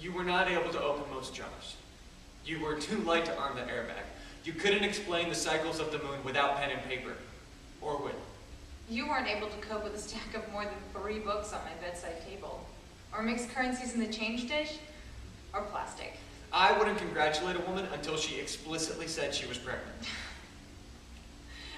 You were not able to open most jars. You were too light to arm the airbag. You couldn't explain the cycles of the moon without pen and paper. Or with. You weren't able to cope with a stack of more than 3 books on my bedside table. Or mix currencies in the change dish. Or plastic. I wouldn't congratulate a woman until she explicitly said she was pregnant.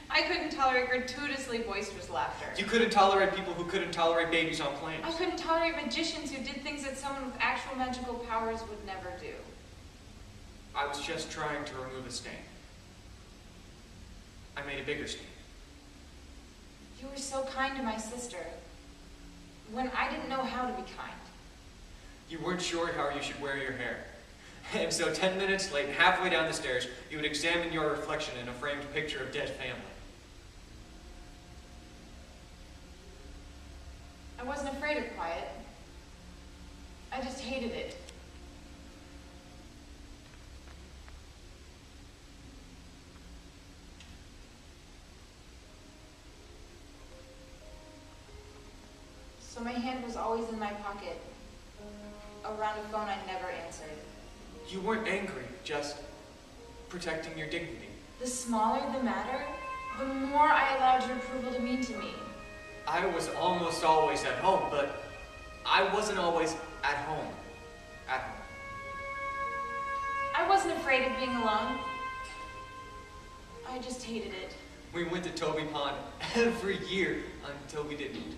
I couldn't tolerate gratuitously boisterous laughter. You couldn't tolerate people who couldn't tolerate babies on planes. I couldn't tolerate magicians who did things that someone with actual magical powers would never do. I was just trying to remove a stain. I made a bigger stain. You were so kind to my sister, when I didn't know how to be kind. You weren't sure how you should wear your hair. And so 10 minutes late, halfway down the stairs, you would examine your reflection in a framed picture of dead family. I wasn't afraid of quiet. I just hated it. So my hand was always in my pocket, around a phone I never answered. You weren't angry, just protecting your dignity. The smaller the matter, the more I allowed your approval to mean to me. I was almost always at home, but I wasn't always at home. At home. I wasn't afraid of being alone. I just hated it. We went to Toby Pond every year until we didn't.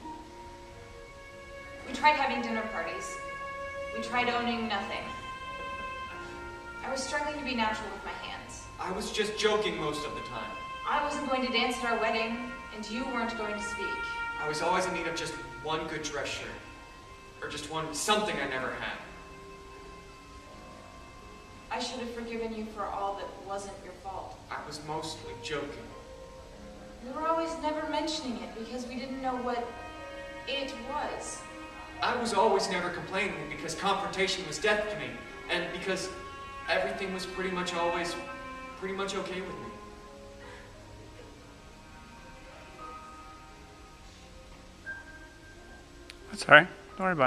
We tried having dinner parties. We tried owning nothing. I was struggling to be natural with my hands. I was just joking most of the time. I wasn't going to dance at our wedding, and you weren't going to speak. I was always in need of just one good dress shirt. Or just something I never had. I should have forgiven you for all that wasn't your fault. I was mostly joking. We were always never mentioning it because we didn't know what it was. I was always never complaining because confrontation was death to me. And because everything was pretty much always okay with me. That's all right. Don't worry about it.